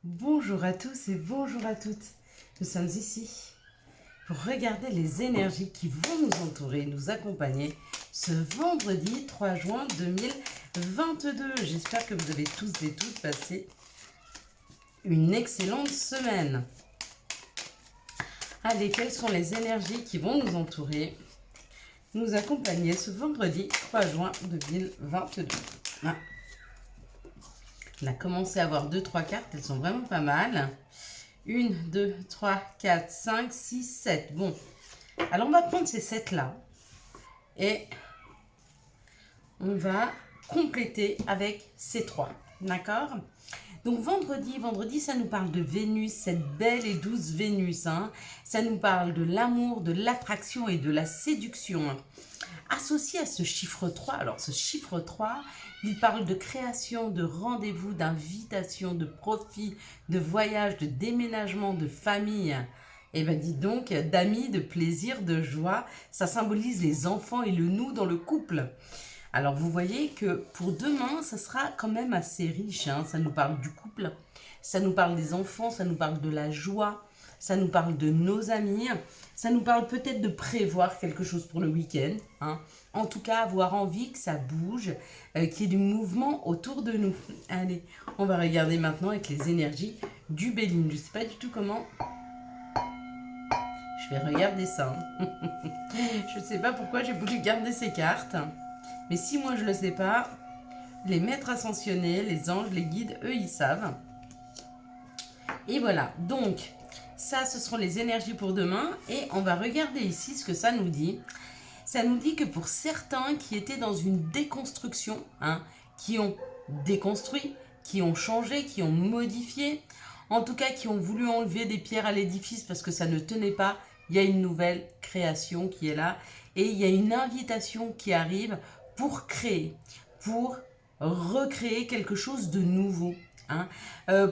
Bonjour à tous et bonjour à toutes. Nous sommes ici pour regarder les énergies qui vont nous entourer, nous accompagner ce vendredi 3 juin 2022. J'espère que vous avez tous et toutes passé une excellente semaine. Allez, quelles sont les énergies qui vont nous entourer, nous accompagner ce vendredi 3 juin 2022. On a commencé à avoir 2-3 cartes, elles sont vraiment pas mal. 1, 2, 3, 4, 5, 6, 7. Bon, alors on va prendre ces 7-là et on va compléter avec ces 3. D'accord? Donc vendredi, ça nous parle de Vénus, cette belle et douce Vénus. Ça nous parle de l'amour, de l'attraction et de la séduction. Associé à ce chiffre 3, alors ce chiffre 3, il parle de création, de rendez-vous, d'invitation, de profit, de voyage, de déménagement, de famille. Et bien dis donc, d'amis, de plaisir, de joie. Ça symbolise les enfants et le nous dans le couple. Alors vous voyez que pour demain, ça sera quand même assez riche. Ça nous parle du couple, ça nous parle des enfants, ça nous parle de la joie, ça nous parle de nos amis, ça nous parle peut-être de prévoir quelque chose pour le week-end. En tout cas, avoir envie que ça bouge, qu'il y ait du mouvement autour de nous. Allez, on va regarder maintenant avec les énergies du Béline. Je ne sais pas du tout comment. Je vais regarder ça. Je ne sais pas pourquoi j'ai voulu garder ces cartes. Mais si moi je ne le sais pas, les maîtres ascensionnés, les anges, les guides, eux ils savent. Et voilà, donc ça ce seront les énergies pour demain. Et on va regarder ici ce que ça nous dit. Ça nous dit que pour certains qui étaient dans une déconstruction, qui ont déconstruit, qui ont changé, qui ont modifié, en tout cas qui ont voulu enlever des pierres à l'édifice parce que ça ne tenait pas, il y a une nouvelle création qui est là et il y a une invitation qui arrive pour créer, pour recréer quelque chose de nouveau.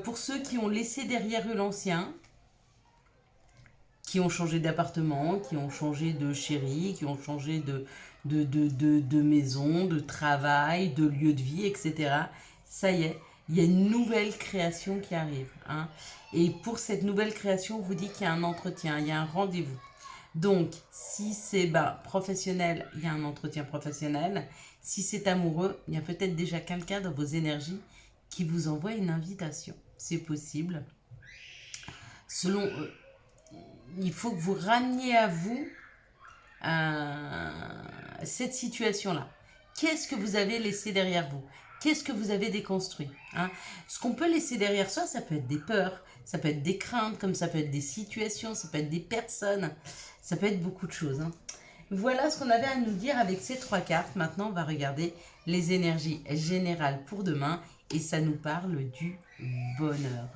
Pour ceux qui ont laissé derrière eux l'ancien, qui ont changé d'appartement, qui ont changé de chéri, qui ont changé de maison, de travail, de lieu de vie, etc. Ça y est, il y a une nouvelle création qui arrive. Et pour cette nouvelle création, on vous dit qu'il y a un entretien, il y a un rendez-vous. Donc, si c'est professionnel, il y a un entretien professionnel. Si c'est amoureux, il y a peut-être déjà quelqu'un dans vos énergies qui vous envoie une invitation. C'est possible. Selon il faut que vous rameniez à vous cette situation-là. Qu'est-ce que vous avez laissé derrière vous? Qu'est-ce que vous avez déconstruit? Ce qu'on peut laisser derrière soi, ça peut être des peurs, ça peut être des craintes, comme ça peut être des situations, ça peut être des personnes, ça peut être beaucoup de choses. Voilà ce qu'on avait à nous dire avec ces 3 cartes. Maintenant, on va regarder les énergies générales pour demain et ça nous parle du bonheur.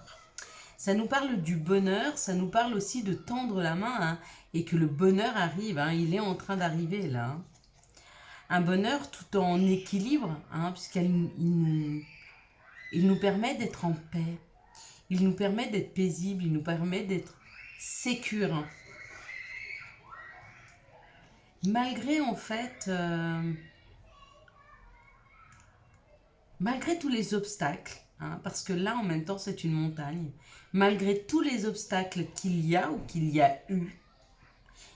Ça nous parle du bonheur, ça nous parle aussi de tendre la main et que le bonheur arrive. Il est en train d'arriver là. Un bonheur tout en équilibre, puisqu'il nous permet d'être en paix. Il nous permet d'être paisible, il nous permet d'être sécure. Malgré en fait, malgré tous les obstacles, parce que là en même temps c'est une montagne, malgré tous les obstacles qu'il y a ou qu'il y a eu,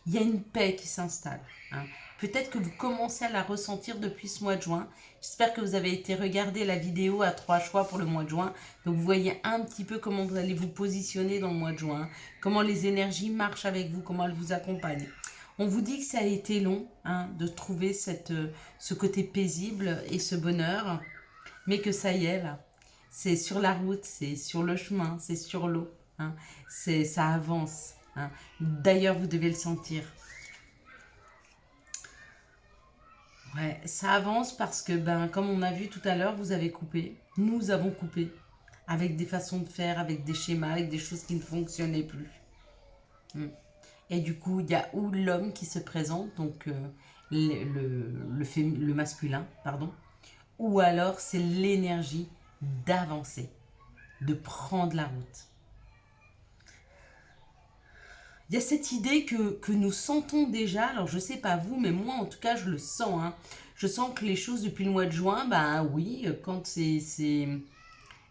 il y a une paix qui s'installe. Peut-être que vous commencez à la ressentir depuis ce mois de juin. J'espère que vous avez été regarder la vidéo à 3 choix pour le mois de juin. Donc vous voyez un petit peu comment vous allez vous positionner dans le mois de juin, comment les énergies marchent avec vous, comment elles vous accompagnent. On vous dit que ça a été long de trouver ce côté paisible et ce bonheur, mais que ça y est là. C'est sur la route, c'est sur le chemin, c'est sur l'eau. Ça avance. D'ailleurs, vous devez le sentir. Ouais, ça avance parce que, comme on a vu tout à l'heure, vous avez coupé. Nous avons coupé. Avec des façons de faire, avec des schémas, avec des choses qui ne fonctionnaient plus. Et du coup, il y a où l'homme qui se présente, donc le masculin, pardon. Ou alors, c'est l'énergie d'avancer, de prendre la route. Il y a cette idée que nous sentons déjà, alors je ne sais pas vous, mais moi en tout cas je le sens. Je sens que les choses depuis le mois de juin, oui, quand c'est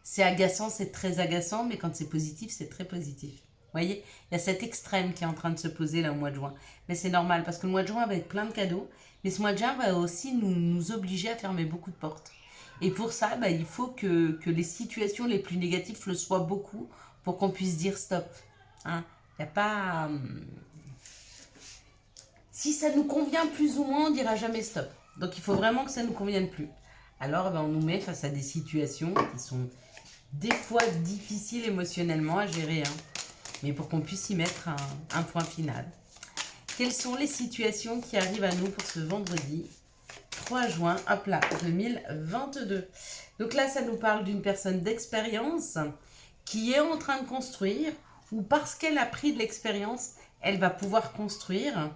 C'est agaçant, c'est très agaçant, mais quand c'est positif, c'est très positif. Vous voyez, il y a cet extrême qui est en train de se poser là au mois de juin. Mais c'est normal parce que le mois de juin va être plein de cadeaux. Mais ce mois de juin va aussi nous obliger à fermer beaucoup de portes. Et pour ça, il faut que les situations les plus négatives le soient beaucoup pour qu'on puisse dire stop. Hein, il n'y a pas... Si ça nous convient plus ou moins, on dira jamais stop. Donc il faut vraiment que ça ne nous convienne plus. Alors on nous met face à des situations qui sont des fois difficiles émotionnellement à gérer. Hein, mais pour qu'on puisse y mettre un point final. Quelles sont les situations qui arrivent à nous pour ce vendredi 3 juin, hop là, 2022. Donc là, ça nous parle d'une personne d'expérience qui est en train de construire ou parce qu'elle a pris de l'expérience, elle va pouvoir construire.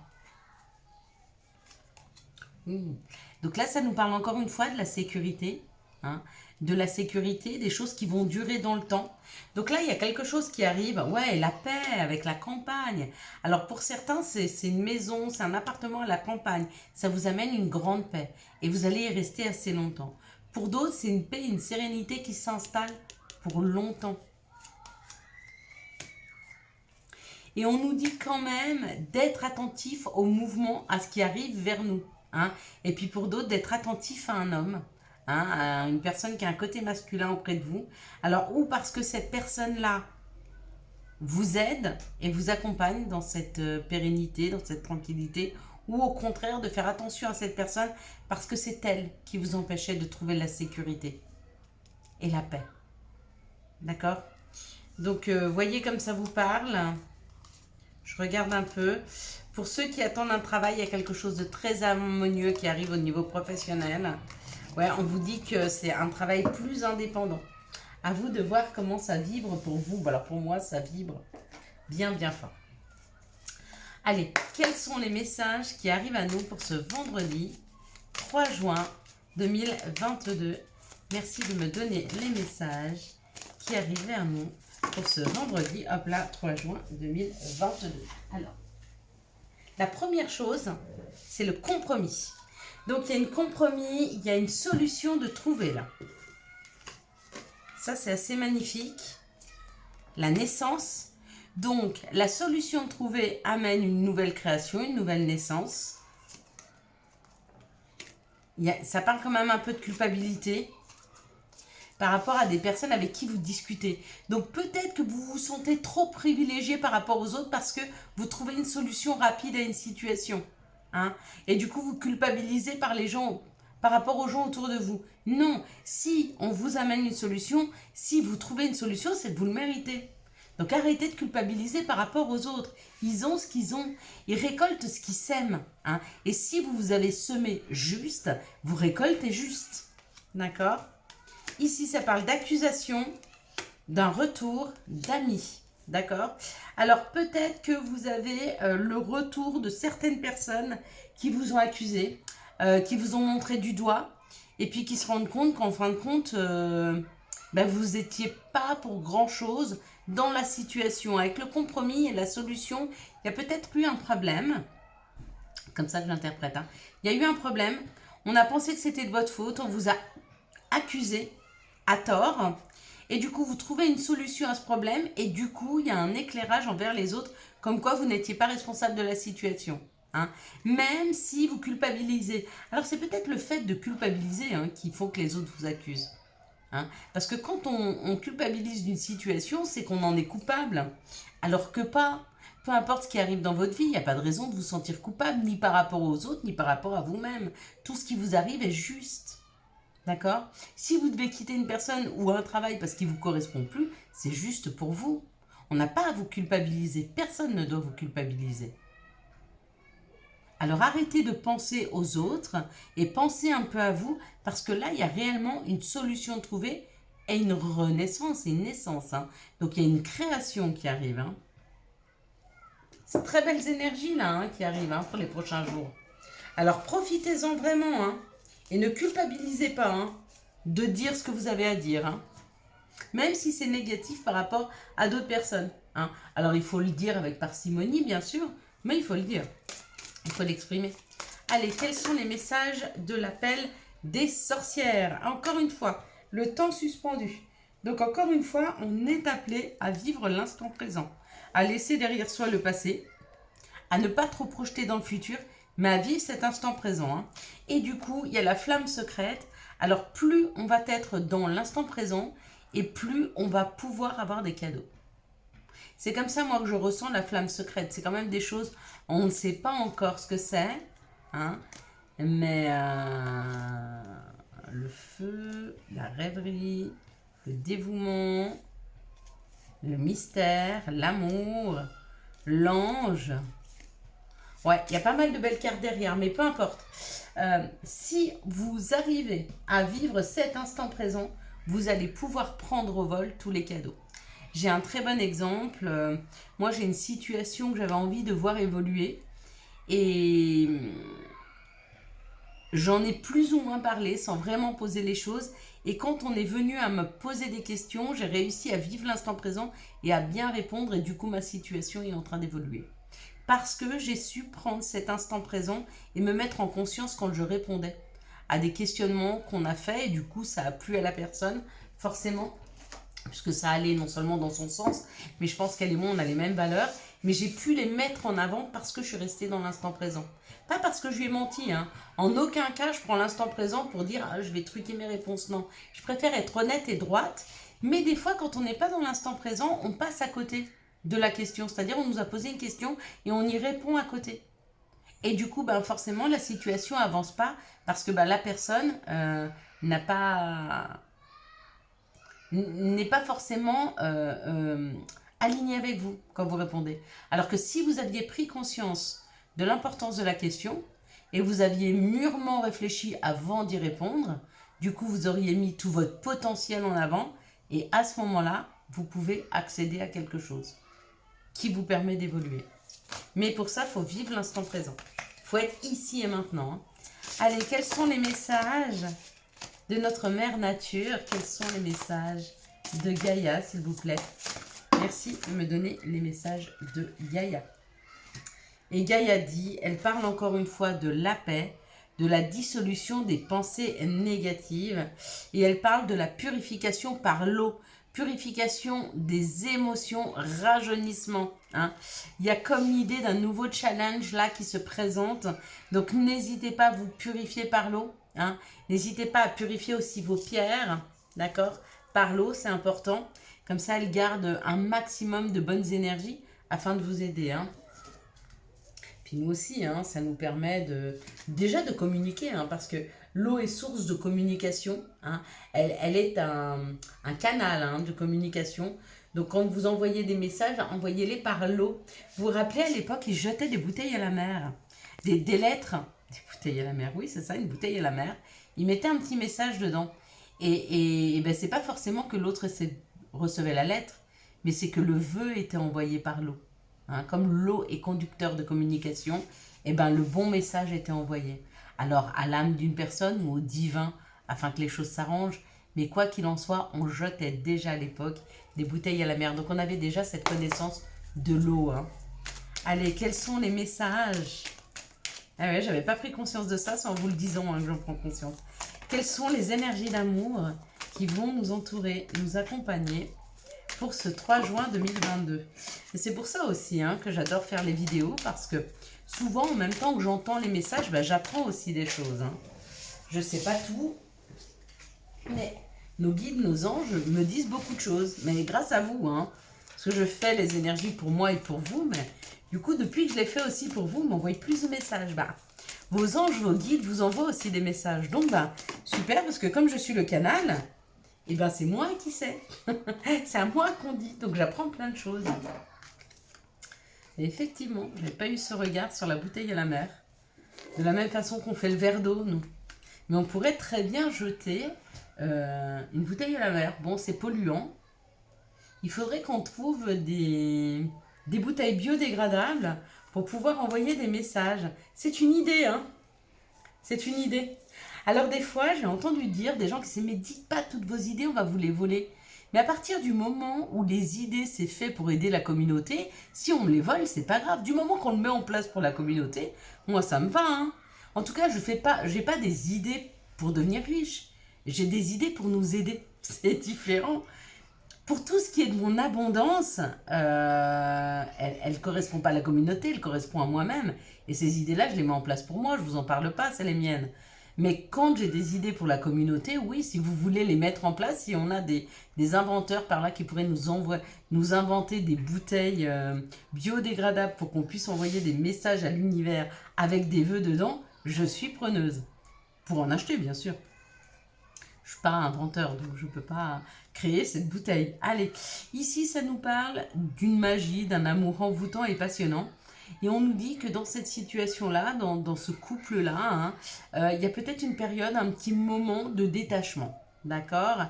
Donc là, ça nous parle encore une fois de la sécurité. Hein, de la sécurité, des choses qui vont durer dans le temps. Donc là, il y a quelque chose qui arrive. Ouais, la paix avec la campagne. Alors pour certains, c'est une maison, c'est un appartement à la campagne. Ça vous amène une grande paix. Et vous allez y rester assez longtemps. Pour d'autres, c'est une paix, une sérénité qui s'installe pour longtemps. Et on nous dit quand même d'être attentif au mouvement, à ce qui arrive vers nous. Hein. Et puis pour d'autres, d'être attentif à un homme. Hein, à une personne qui a un côté masculin auprès de vous. Alors, ou parce que cette personne-là vous aide et vous accompagne dans cette pérennité, dans cette tranquillité, ou au contraire de faire attention à cette personne parce que c'est elle qui vous empêchait de trouver la sécurité et la paix. D'accord? Donc, voyez comme ça vous parle. Je regarde un peu. Pour ceux qui attendent un travail, il y a quelque chose de très harmonieux qui arrive au niveau professionnel. Ouais, on vous dit que c'est un travail plus indépendant. À vous de voir comment ça vibre pour vous. Alors pour moi, ça vibre bien, bien fort. Allez, quels sont les messages qui arrivent à nous pour ce vendredi 3 juin 2022? Merci de me donner les messages qui arrivent vers nous pour ce vendredi, hop là, 3 juin 2022. Alors, la première chose, c'est le compromis. Donc, il y a un compromis, il y a une solution de trouver là. Ça, c'est assez magnifique. La naissance. Donc, la solution trouvée amène une nouvelle création, une nouvelle naissance. Ça parle quand même un peu de culpabilité par rapport à des personnes avec qui vous discutez. Donc, peut-être que vous vous sentez trop privilégié par rapport aux autres parce que vous trouvez une solution rapide à une situation. Hein, et du coup, vous culpabilisez par rapport aux gens autour de vous. Non, si on vous amène une solution, si vous trouvez une solution, c'est que vous le méritez. Donc arrêtez de culpabiliser par rapport aux autres. Ils ont ce qu'ils ont, ils récoltent ce qu'ils sèment. Hein, et si vous avez semé juste, vous récoltez juste. D'accord? Ici, ça parle d'accusation, d'un retour, d'amis. D'accord? Alors peut-être que vous avez le retour de certaines personnes qui vous ont accusé, qui vous ont montré du doigt, et puis qui se rendent compte qu'en fin de compte, vous n'étiez pas pour grand-chose dans la situation. Avec le compromis et la solution, il y a peut-être eu un problème, comme ça que j'interprète. Hein. Il y a eu un problème, on a pensé que c'était de votre faute, on vous a accusé à tort. Et du coup, vous trouvez une solution à ce problème et du coup, il y a un éclairage envers les autres comme quoi vous n'étiez pas responsable de la situation. Hein. Même si vous culpabilisez. Alors, c'est peut-être le fait de culpabiliser qui faut que les autres vous accusent. Hein. Parce que quand on culpabilise d'une situation, c'est qu'on en est coupable. Alors que pas. Peu importe ce qui arrive dans votre vie, il n'y a pas de raison de vous sentir coupable, ni par rapport aux autres, ni par rapport à vous-même. Tout ce qui vous arrive est juste. D'accord? Si vous devez quitter une personne ou un travail parce qu'il ne vous correspond plus, c'est juste pour vous. On n'a pas à vous culpabiliser. Personne ne doit vous culpabiliser. Alors arrêtez de penser aux autres et pensez un peu à vous parce que là, il y a réellement une solution trouvée et une renaissance et une naissance. Hein. Donc il y a une création qui arrive. Hein. C'est très belles énergies là qui arrivent pour les prochains jours. Alors profitez-en vraiment. Hein. Et ne culpabilisez pas de dire ce que vous avez à dire. Hein. Même si c'est négatif par rapport à d'autres personnes. Hein. Alors il faut le dire avec parcimonie bien sûr, mais il faut le dire. Il faut l'exprimer. Allez, quels sont les messages de l'appel des sorcières? Encore une fois, le temps suspendu. Donc encore une fois, on est appelé à vivre l'instant présent, à laisser derrière soi le passé, à ne pas trop projeter dans le futur, mais à vivre cet instant présent. Hein. Et du coup, il y a la flamme secrète. Alors plus on va être dans l'instant présent, et plus on va pouvoir avoir des cadeaux. C'est comme ça, moi, que je ressens la flamme secrète. C'est quand même des choses, on ne sait pas encore ce que c'est, hein, mais le feu, la rêverie, le dévouement, le mystère, l'amour, l'ange. Ouais, il y a pas mal de belles cartes derrière, mais peu importe. Si vous arrivez à vivre cet instant présent, vous allez pouvoir prendre au vol tous les cadeaux. J'ai un très bon exemple. Moi, j'ai une situation que j'avais envie de voir évoluer. Et j'en ai plus ou moins parlé sans vraiment poser les choses. Et quand on est venu à me poser des questions, j'ai réussi à vivre l'instant présent et à bien répondre. Et du coup, ma situation est en train d'évoluer. Parce que j'ai su prendre cet instant présent et me mettre en conscience quand je répondais à des questionnements qu'on a faits. Et du coup, ça a plu à la personne, forcément, puisque ça allait non seulement dans son sens, mais je pense qu'elle et moi, on a les mêmes valeurs. Mais j'ai pu les mettre en avant parce que je suis restée dans l'instant présent. Pas parce que je lui ai menti. Hein. En aucun cas, je prends l'instant présent pour dire je vais truquer mes réponses. Non, je préfère être honnête et droite. Mais des fois, quand on n'est pas dans l'instant présent, on passe à côté de la question. C'est-à-dire, on nous a posé une question et on y répond à côté. Et du coup, ben, forcément, la situation n'avance pas parce que ben, la personne n'est pas forcément alignée avec vous quand vous répondez. Alors que si vous aviez pris conscience de l'importance de la question et vous aviez mûrement réfléchi avant d'y répondre, du coup, vous auriez mis tout votre potentiel en avant et à ce moment-là, vous pouvez accéder à quelque chose qui vous permet d'évoluer. Mais pour ça, il faut vivre l'instant présent. Il faut être ici et maintenant. Hein. Allez, quels sont les messages de notre mère nature? Quels sont les messages de Gaïa, s'il vous plaît? Merci de me donner les messages de Gaïa. Et Gaïa dit, elle parle encore une fois de la paix, de la dissolution des pensées négatives, et elle parle de la purification par l'eau, purification des émotions, rajeunissement. Hein. Il y a comme l'idée d'un nouveau challenge là qui se présente, donc n'hésitez pas à vous purifier par l'eau. Hein. N'hésitez pas à purifier aussi vos pierres, d'accord, par l'eau, c'est important. Comme ça, elle garde un maximum de bonnes énergies afin de vous aider. Hein. Puis nous aussi, hein, ça nous permet déjà de communiquer, hein, parce que l'eau est source de communication. Hein. Elle est un canal hein, de communication. Donc quand vous envoyez des messages, envoyez-les par l'eau. Vous vous rappelez, à l'époque, ils jetaient des bouteilles à la mer, des lettres. Des bouteilles à la mer, oui, c'est ça, une bouteille à la mer. Ils mettaient un petit message dedans. Et ben, c'est pas forcément que l'autre recevait la lettre, mais c'est que le vœu était envoyé par l'eau. Hein, comme l'eau est conducteur de communication, et ben, le bon message était envoyé. Alors à l'âme d'une personne ou au divin, afin que les choses s'arrangent. Mais quoi qu'il en soit, on jetait déjà à l'époque des bouteilles à la mer. Donc on avait déjà cette connaissance de l'eau. Hein. Allez, quels sont les messages? Ah ouais, j'avais pas pris conscience de ça, c'est en vous le disant hein, que j'en prends conscience. Quelles sont les énergies d'amour qui vont nous entourer, nous accompagner pour ce 3 juin 2022. Et c'est pour ça aussi hein, que j'adore faire les vidéos, parce que souvent, en même temps que j'entends les messages, ben, j'apprends aussi des choses. Hein. Je ne sais pas tout, mais nos guides, nos anges me disent beaucoup de choses. Mais grâce à vous, hein, parce que je fais les énergies pour moi et pour vous, mais du coup, depuis que je les fais aussi pour vous, vous m'envoyez plus de messages. Bah, vos anges, vos guides vous envoient aussi des messages. Donc, bah, super, parce que comme je suis le canal, et ben c'est moi qui sais. C'est à moi qu'on dit. Donc j'apprends plein de choses. Et effectivement, je n'avais pas eu ce regard sur la bouteille à la mer. De la même façon qu'on fait le verre d'eau, nous. Mais on pourrait très bien jeter une bouteille à la mer. Bon, c'est polluant. Il faudrait qu'on trouve des bouteilles biodégradables pour pouvoir envoyer des messages. C'est une idée, hein. C'est une idée. Alors des fois, j'ai entendu dire des gens qui disent « Mais dites pas toutes vos idées, on va vous les voler. » Mais à partir du moment où les idées, c'est fait pour aider la communauté, si on me les vole, c'est pas grave. Du moment qu'on le met en place pour la communauté, moi, ça me va. Hein. En tout cas, j'ai pas des idées pour devenir riche. J'ai des idées pour nous aider. C'est différent. Pour tout ce qui est de mon abondance, elle ne correspond pas à la communauté, elle correspond à moi-même. Et ces idées-là, je les mets en place pour moi, je ne vous en parle pas, c'est les miennes. Mais quand j'ai des idées pour la communauté, oui, si vous voulez les mettre en place, si on a des inventeurs par là qui pourraient nous inventer des bouteilles biodégradables pour qu'on puisse envoyer des messages à l'univers avec des vœux dedans, je suis preneuse. Pour en acheter, bien sûr. Je ne suis pas inventeur, donc je ne peux pas créer cette bouteille. Allez, ici, ça nous parle d'une magie, d'un amour envoûtant et passionnant. Et on nous dit que dans cette situation-là, dans ce couple-là, hein, il y a peut-être une période, un petit moment de détachement. D'accord?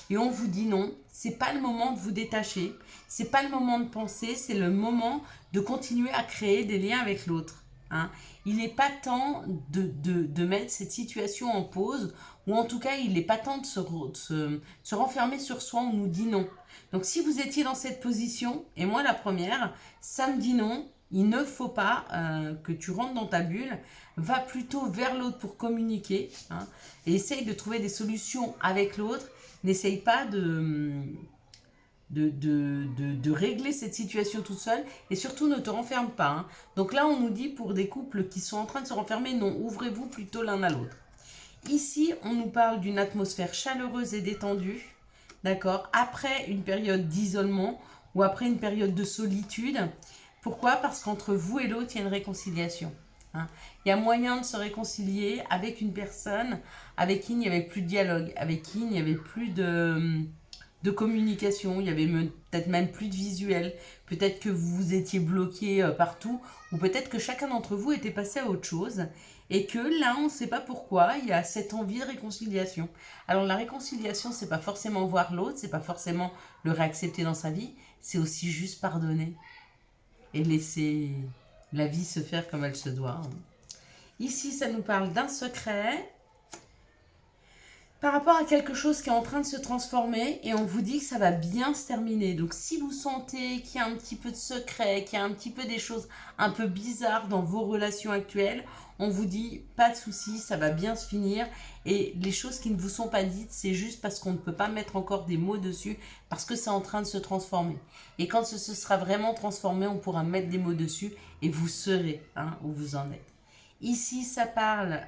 Et on vous dit non, c'est pas le moment de vous détacher, c'est pas le moment de penser, c'est le moment de continuer à créer des liens avec l'autre. Hein. Il n'est pas temps de mettre cette situation en pause, ou en tout cas, il n'est pas temps de se renfermer sur soi, on nous dit non. Donc si vous étiez dans cette position, et moi la première, ça me dit non, il ne faut pas que tu rentres dans ta bulle, va plutôt vers l'autre pour communiquer, hein, et essaye de trouver des solutions avec l'autre, n'essaye pas de régler cette situation toute seule, et surtout ne te renferme pas. Hein. Donc là, on nous dit pour des couples qui sont en train de se renfermer, non, ouvrez-vous plutôt l'un à l'autre. Ici, on nous parle d'une atmosphère chaleureuse et détendue, d'accord, après une période d'isolement ou après une période de solitude. Pourquoi? Parce qu'entre vous et l'autre, il y a une réconciliation. Hein. Il y a moyen de se réconcilier avec une personne avec qui il n'y avait plus de dialogue, avec qui il n'y avait plus de communication, il y avait peut-être même plus de visuel, peut-être que vous étiez bloqué partout, ou peut-être que chacun d'entre vous était passé à autre chose, et que là, on ne sait pas pourquoi, il y a cette envie de réconciliation. Alors la réconciliation, c'est pas forcément voir l'autre, c'est pas forcément le réaccepter dans sa vie, c'est aussi juste pardonner et laisser la vie se faire comme elle se doit. Ici, ça nous parle d'un secret par rapport à quelque chose qui est en train de se transformer, et on vous dit que ça va bien se terminer. Donc si vous sentez qu'il y a un petit peu de secret, qu'il y a un petit peu des choses un peu bizarres dans vos relations actuelles, on vous dit pas de soucis, ça va bien se finir, et les choses qui ne vous sont pas dites, c'est juste parce qu'on ne peut pas mettre encore des mots dessus, parce que c'est en train de se transformer. Et quand ce sera vraiment transformé, on pourra mettre des mots dessus, et vous saurez où vous en êtes. Ici, ça parle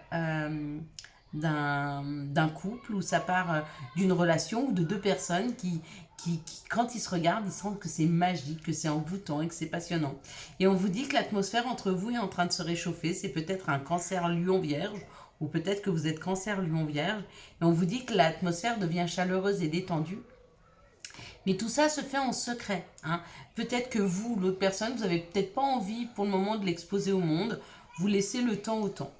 d'un couple, ou ça part d'une relation ou de deux personnes qui, quand ils se regardent, ils sentent que c'est magique, que c'est envoûtant et que c'est passionnant. Et on vous dit que l'atmosphère entre vous est en train de se réchauffer. C'est peut-être un cancer lion vierge, ou peut-être que vous êtes cancer lion vierge. Et on vous dit que l'atmosphère devient chaleureuse et détendue. Mais tout ça se fait en secret. Hein. Peut-être que vous, l'autre personne, vous n'avez peut-être pas envie pour le moment de l'exposer au monde. Vous laissez le temps au temps.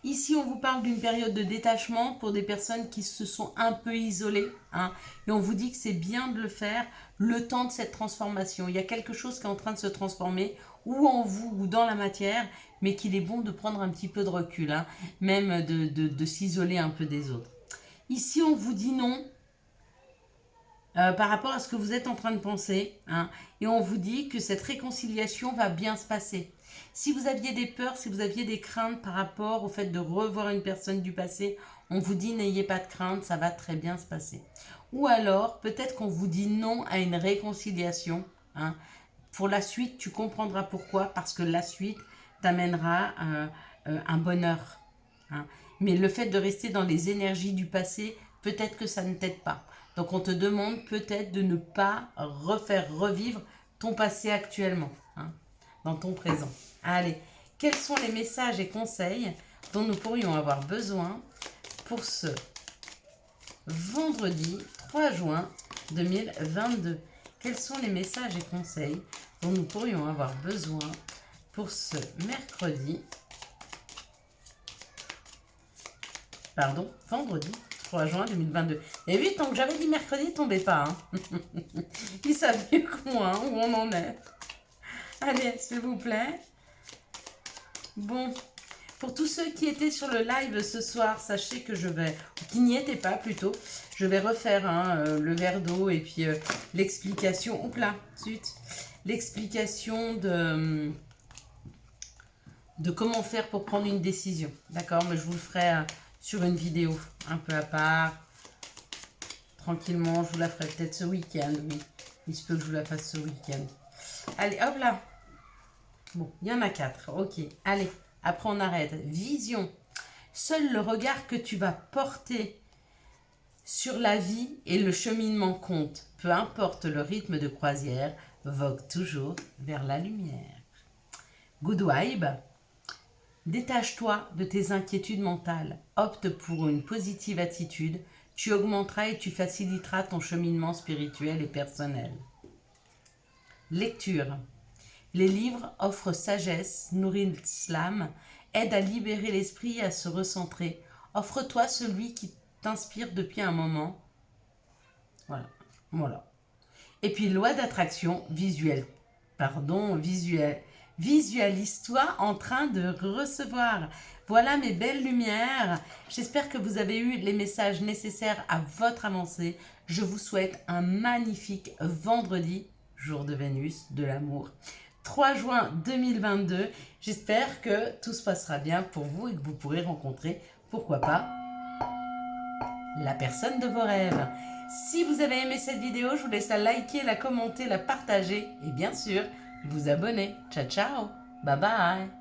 Ici, on vous parle d'une période de détachement pour des personnes qui se sont un peu isolées. Hein, et on vous dit que c'est bien de le faire le temps de cette transformation. Il y a quelque chose qui est en train de se transformer, ou en vous, ou dans la matière, mais qu'il est bon de prendre un petit peu de recul, hein, même de s'isoler un peu des autres. Ici, on vous dit non. Par rapport à ce que vous êtes en train de penser, hein, et on vous dit que cette réconciliation va bien se passer. Si vous aviez des peurs, si vous aviez des craintes par rapport au fait de revoir une personne du passé, on vous dit n'ayez pas de crainte, ça va très bien se passer. Ou alors, peut-être qu'on vous dit non à une réconciliation. Hein. Pour la suite, tu comprendras pourquoi, parce que la suite t'amènera un bonheur. Hein. Mais le fait de rester dans les énergies du passé, peut-être que ça ne t'aide pas. Donc on te demande peut-être de ne pas revivre ton passé actuellement, hein, dans ton présent. Allez, quels sont les messages et conseils dont nous pourrions avoir besoin pour ce vendredi 3 juin 2022? Quels sont les messages et conseils dont nous pourrions avoir besoin pour ce vendredi 3 juin 2022. Et oui, tant que j'avais dit mercredi, il tombait pas. Hein. Ils savent mieux que moi où on en est. Allez, s'il vous plaît. Bon, pour tous ceux qui étaient sur le live ce soir, sachez que qui n'y étaient pas plutôt, je vais refaire le verre d'eau et puis l'explication, l'explication de comment faire pour prendre une décision. D'accord, mais je vous le ferai sur une vidéo, un peu à part, tranquillement. Je vous la ferai peut-être ce week-end, oui. Il se peut que je vous la fasse ce week-end. Allez, hop là. Bon, il y en a 4. Ok, allez. Après, on arrête. Vision. Seul le regard que tu vas porter sur la vie et le cheminement compte. Peu importe le rythme de croisière, vogue toujours vers la lumière. Good vibe. Détache-toi de tes inquiétudes mentales. Opte pour une positive attitude. Tu augmenteras et tu faciliteras ton cheminement spirituel et personnel. Lecture. Les livres offrent sagesse, nourrissent l'âme, aident à libérer l'esprit et à se recentrer. Offre-toi celui qui t'inspire depuis un moment. Voilà. Voilà. Et puis, loi d'attraction visuelle. Visualise-toi en train de recevoir. Voilà mes belles lumières. J'espère que vous avez eu les messages nécessaires à votre avancée. Je vous souhaite un magnifique vendredi, jour de Vénus, de l'amour. 3 juin 2022. J'espère que tout se passera bien pour vous et que vous pourrez rencontrer, pourquoi pas, la personne de vos rêves. Si vous avez aimé cette vidéo, je vous laisse la liker, la commenter, la partager et bien sûr, vous abonner. Ciao, ciao. Bye bye.